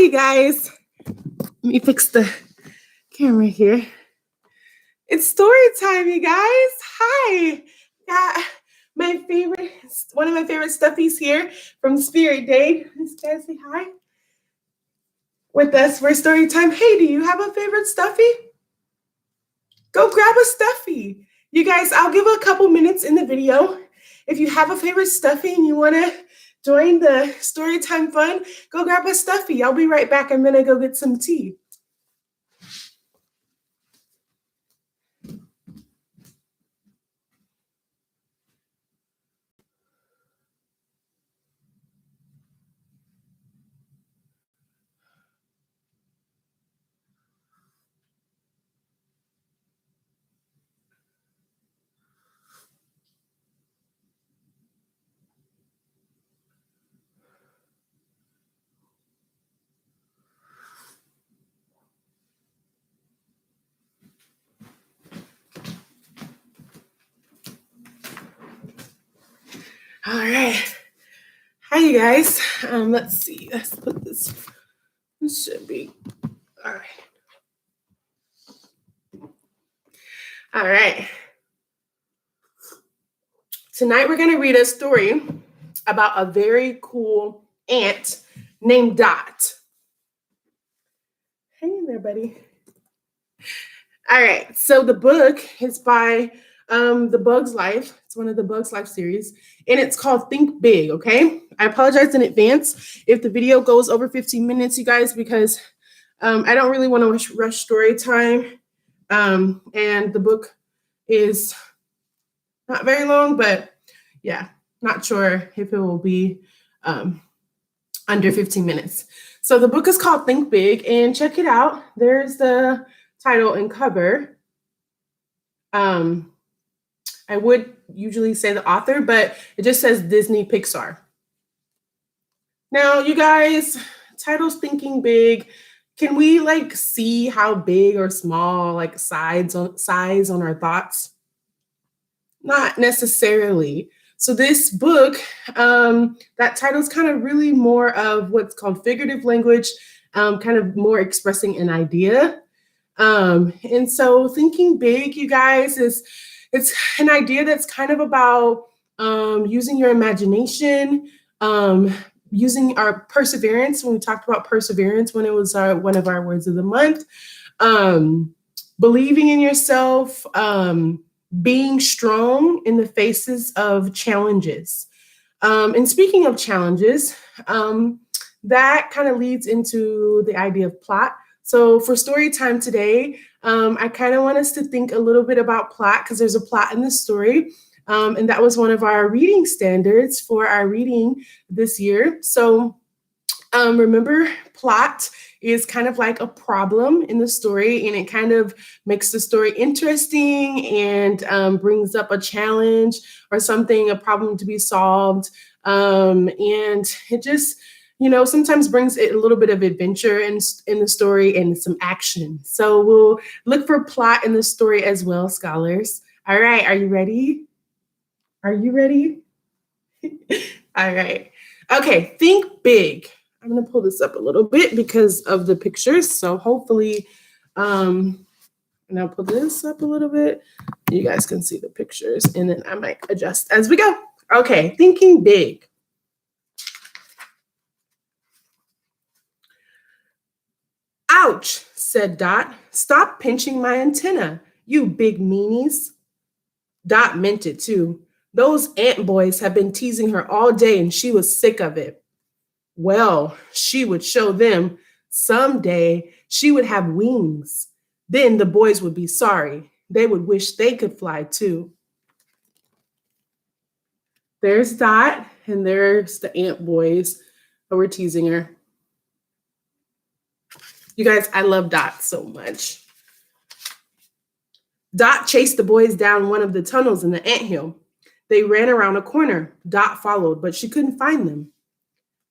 you guys. Let me fix the camera here. It's story time, you guys. Hi. Got one of my favorite stuffies here from Spirit Day. Let's guys say hi. With us for story time. Hey, do you have a favorite stuffy? Go grab a stuffy. You guys, I'll give a couple minutes in the video. If you have a favorite stuffy and you want to join the story time fun, go grab a stuffy. I'll be right back. I'm going to go get some tea. All right. Hi, you guys. Let's see. Let's put this. This should be. All right. All right. Tonight we're going to read a story about a very cool ant named Dot. Hang in there, buddy. All right. So the book is by The Bug's Life. It's one of the Bug's Life series, and it's called Think Big, okay? I apologize in advance if the video goes over 15 minutes, you guys, because I don't really want to rush story time. And the book is not very long, but yeah, not sure if it will be under 15 minutes. So the book is called Think Big, and check it out. There's the title and cover. I would usually say the author, but it just says Disney Pixar. Now, you guys, titles Thinking Big. Can we see how big or small size on our thoughts? Not necessarily. So this book, that title is kind of really more of what's called figurative language, kind of more expressing an idea. And so thinking big, you guys, it's an idea that's kind of about using your imagination, using our perseverance. When we talked about perseverance when it was one of our words of the month, believing in yourself, being strong in the faces of challenges. And speaking of challenges, that kind of leads into the idea of plot. So for story time today, I kind of want us to think a little bit about plot because there's a plot in the story. And that was one of our reading standards for our reading this year. So remember, plot is kind of like a problem in the story, and it kind of makes the story interesting and brings up a challenge or something, a problem to be solved. And it just, sometimes brings it a little bit of adventure in the story and some action. So we'll look for plot in the story as well, scholars. All right, are you ready? Are you ready? All right. Okay, think big. I'm going to pull this up a little bit because of the pictures. So hopefully, and I'll pull this up a little bit. You guys can see the pictures, and then I might adjust as we go. Okay, thinking big. Ouch, said Dot. Stop pinching my antenna, you big meanies. Dot meant it too. Those ant boys have been teasing her all day, and she was sick of it. Well, she would show them. Someday she would have wings. Then the boys would be sorry. They would wish they could fly too. There's Dot, and there's the ant boys who were teasing her. You guys, I love Dot so much. Dot chased the boys down one of the tunnels in the anthill. They ran around a corner. Dot followed, but she couldn't find them.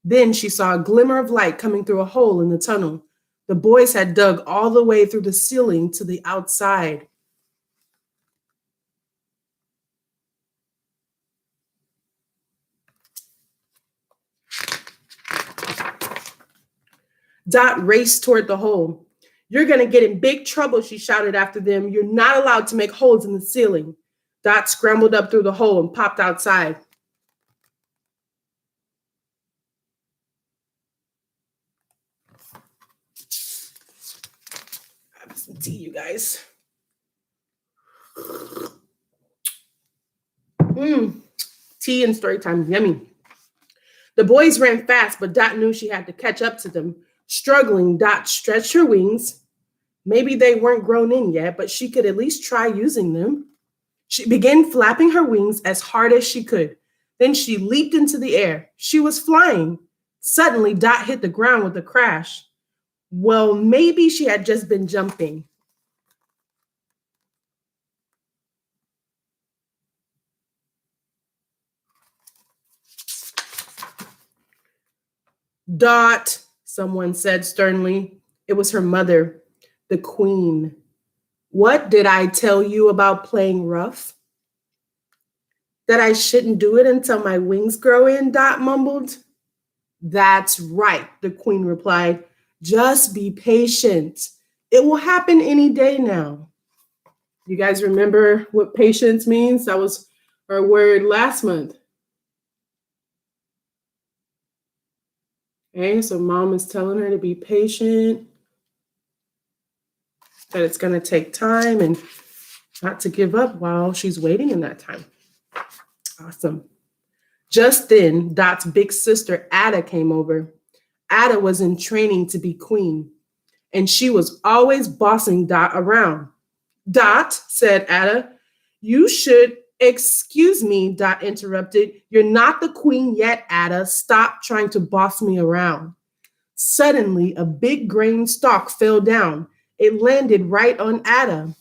Then she saw a glimmer of light coming through a hole in the tunnel. The boys had dug all the way through the ceiling to the outside. Dot raced toward the hole. You're going to get in big trouble, she shouted after them. You're not allowed to make holes in the ceiling. Dot scrambled up through the hole and popped outside. I have some tea, you guys. Tea and story time, yummy. The boys ran fast, but Dot knew she had to catch up to them. Struggling, Dot stretched her wings. Maybe they weren't grown in yet, but she could at least try using them. She began flapping her wings as hard as she could. Then she leaped into the air. She was flying. Suddenly, Dot hit the ground with a crash. Well, maybe she had just been jumping. Dot, someone said sternly. It was her mother, the queen. What did I tell you about playing rough? That I shouldn't do it until my wings grow in, Dot mumbled. That's right, the queen replied. Just be patient. It will happen any day now. You guys remember what patience means? That was our word last month. Okay, so mom is telling her to be patient, that it's going to take time and not to give up while she's waiting in that time. Awesome. Just then, Dot's big sister, Ada, came over. Ada was in training to be queen, and she was always bossing Dot around. Dot, said Ada, you should excuse me, Dot interrupted. You're not the queen yet, Ada. Stop trying to boss me around. Suddenly, a big grain stalk fell down. It landed right on Ada.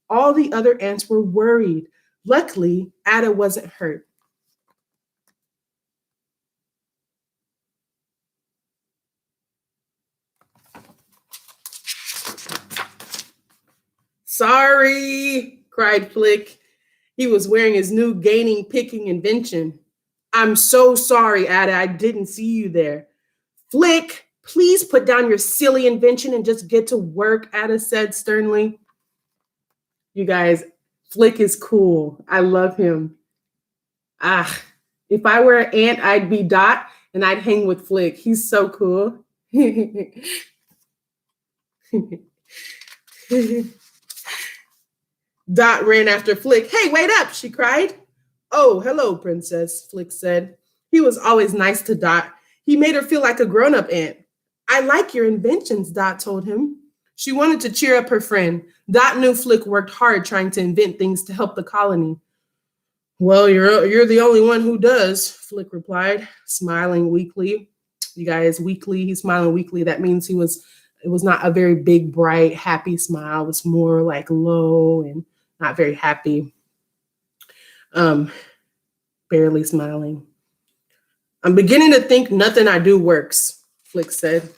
All the other ants were worried. Luckily, Ada wasn't hurt. Sorry, cried Flick. He was wearing his new gaining picking invention. I'm so sorry, Ada. I didn't see you there. Flick, please put down your silly invention and just get to work, Ada said sternly. You guys, Flick is cool. I love him. If I were an ant, I'd be Dot and I'd hang with Flick. He's so cool. Dot ran after Flick. Hey, wait up, she cried. Oh, hello, princess, Flick said. He was always nice to Dot. He made her feel like a grown-up ant. I like your inventions, Dot told him. She wanted to cheer up her friend. Dot knew Flick worked hard trying to invent things to help the colony. Well, you're the only one who does, Flick replied, smiling weakly. You guys, weakly, he's smiling weakly. That means it was not a very big, bright, happy smile. It was more like low and not very happy. Barely smiling. I'm beginning to think nothing I do works, Flick said.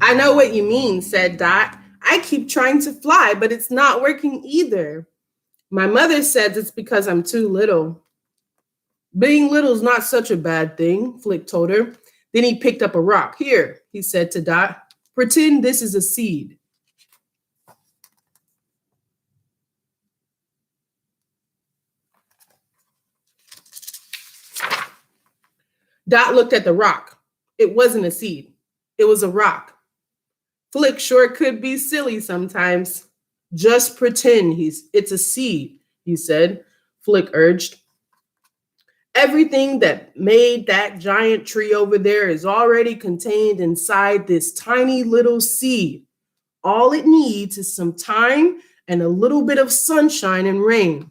I know what you mean, said Dot. I keep trying to fly, but it's not working either. My mother says it's because I'm too little. Being little is not such a bad thing, Flick told her. Then he picked up a rock. Here, he said to Dot, pretend this is a seed. Dot looked at the rock. It wasn't a seed. It was a rock. Flick sure could be silly sometimes. Just pretend it's a seed, he said. Flick urged. Everything that made that giant tree over there is already contained inside this tiny little seed. All it needs is some time and a little bit of sunshine and rain.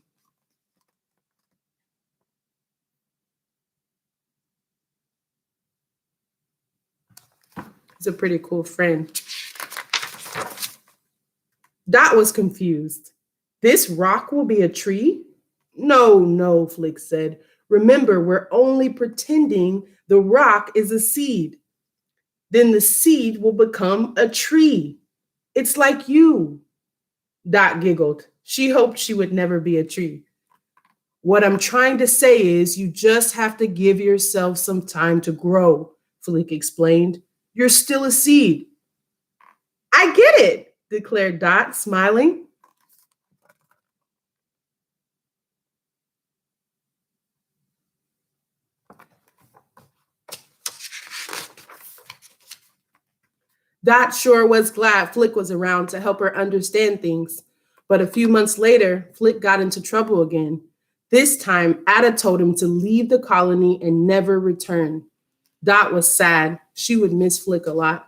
He's a pretty cool friend. Dot was confused. This rock will be a tree? No, Flick said. Remember, we're only pretending the rock is a seed. Then the seed will become a tree. It's like you. Dot giggled. She hoped she would never be a tree. What I'm trying to say is you just have to give yourself some time to grow, Flick explained. You're still a seed. I get it, declared Dot, smiling. Dot sure was glad Flick was around to help her understand things. But a few months later, Flick got into trouble again. This time, Ada told him to leave the colony and never return. Dot was sad. She would miss Flick a lot.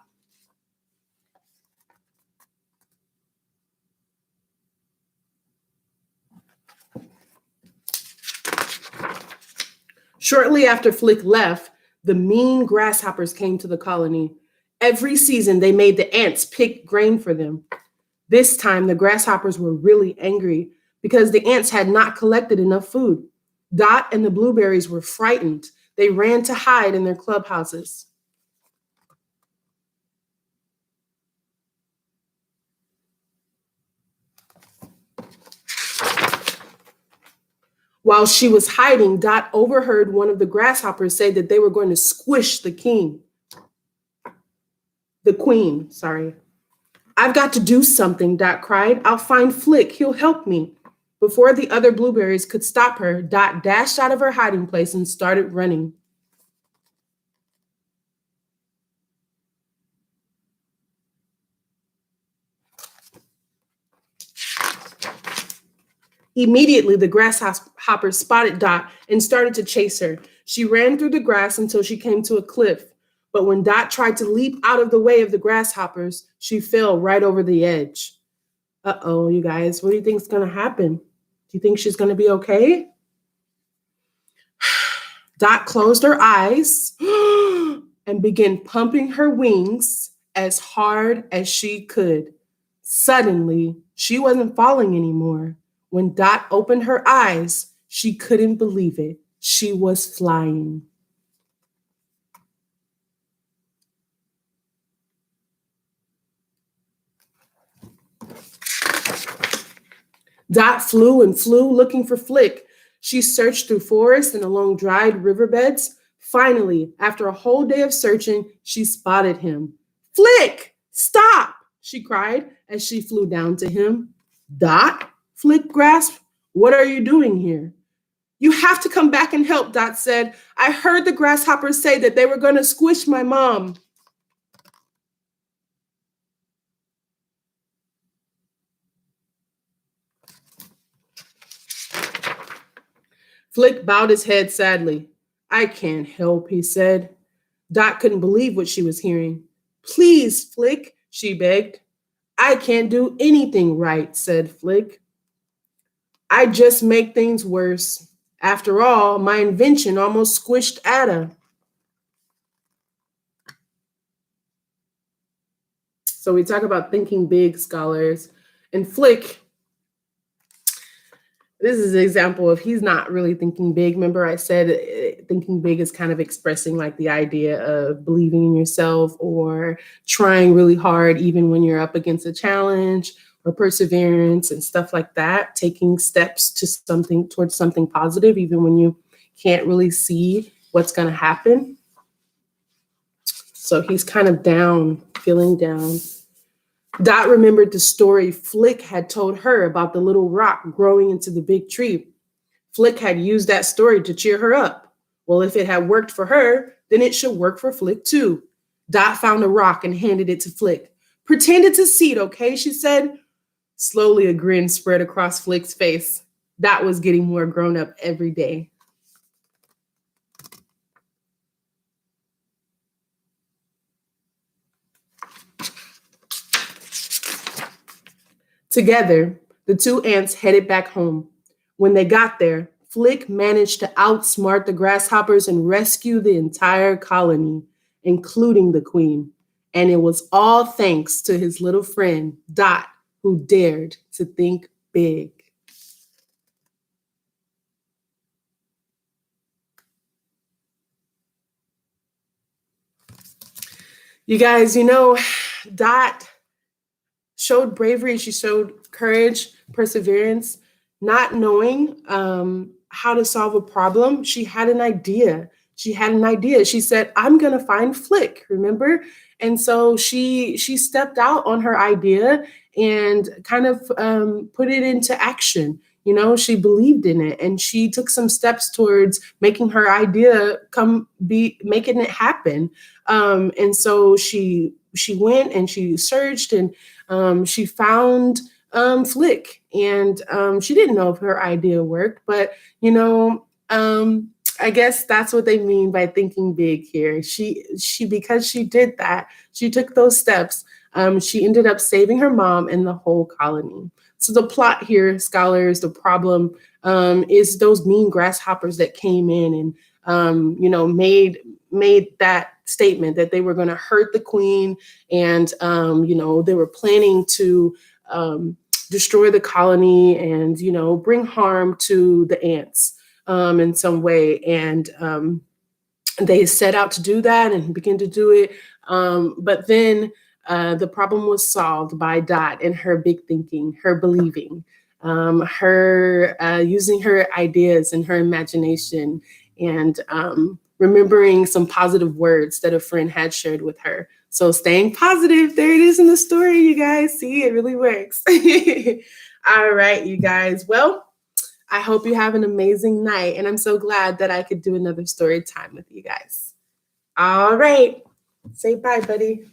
Shortly after Flick left, the mean grasshoppers came to the colony. Every season, they made the ants pick grain for them. This time, the grasshoppers were really angry because the ants had not collected enough food. Dot and the blueberries were frightened. They ran to hide in their clubhouses. While she was hiding, Dot overheard one of the grasshoppers say that they were going to squish the queen, sorry. I've got to do something, Dot cried. I'll find Flick. He'll help me. Before the other blueberries could stop her, Dot dashed out of her hiding place and started running. Immediately, the grasshopper spotted Dot and started to chase her. She ran through the grass until she came to a cliff. But when Dot tried to leap out of the way of the grasshoppers, she fell right over the edge. Uh-oh, you guys, what do you think is going to happen? Do you think she's going to be okay? Dot closed her eyes and began pumping her wings as hard as she could. Suddenly, she wasn't falling anymore. When Dot opened her eyes, she couldn't believe it. She was flying. Dot flew and flew looking for Flick. She searched through forests and along dried riverbeds. Finally, after a whole day of searching, she spotted him. Flick, stop, she cried as she flew down to him. Dot, Flick grasped, what are you doing here? You have to come back and help, Dot said. I heard the grasshoppers say that they were going to squish my mom. Flick bowed his head sadly. I can't help, he said. Dot couldn't believe what she was hearing. Please, Flick, she begged. I can't do anything right, said Flick. I just make things worse. After all, my invention almost squished Ada. So we talk about thinking big, scholars. And Flick, this is an example of he's not really thinking big. Remember, I said thinking big is kind of expressing like the idea of believing in yourself or trying really hard, even when you're up against a challenge, or perseverance and stuff like that, taking steps to something towards something positive, even when you can't really see what's going to happen. So he's kind of down, feeling down. Dot remembered the story Flick had told her about the little rock growing into the big tree. Flick had used that story to cheer her up. Well, if it had worked for her, then it should work for Flick too. Dot found a rock and handed it to Flick. Pretend it's a seed, okay, she said. Slowly, a grin spread across Flick's face. Dot was getting more grown up every day. Together, the two ants headed back home. When they got there, Flick managed to outsmart the grasshoppers and rescue the entire colony, including the queen. And it was all thanks to his little friend, Dot, who dared to think big. You guys, Dot showed bravery. She showed courage, perseverance, not knowing how to solve a problem. She had an idea. She had an idea. She said, "I'm gonna find Flick." Remember? And so she stepped out on her idea and kind of put it into action. You know, she believed in it and she took some steps towards making her idea come be making it happen. And so she went and she searched and she found Flick, and she didn't know if her idea worked, but you know, I guess that's what they mean by thinking big here. She because she did that, she took those steps. She ended up saving her mom and the whole colony. So the plot here, scholars, the problem is those mean grasshoppers that came in and you know made that statement that they were going to hurt the queen, and you know they were planning to destroy the colony and you know bring harm to the ants in some way, and they set out to do that and begin to do it, but then the problem was solved by Dot and her big thinking, her believing, her using her ideas and her imagination, and remembering some positive words that a friend had shared with her. So staying positive, there it is in the story, you guys. See, it really works. All right, you guys. Well, I hope you have an amazing night, and I'm so glad that I could do another story time with you guys. All right. Say bye, buddy.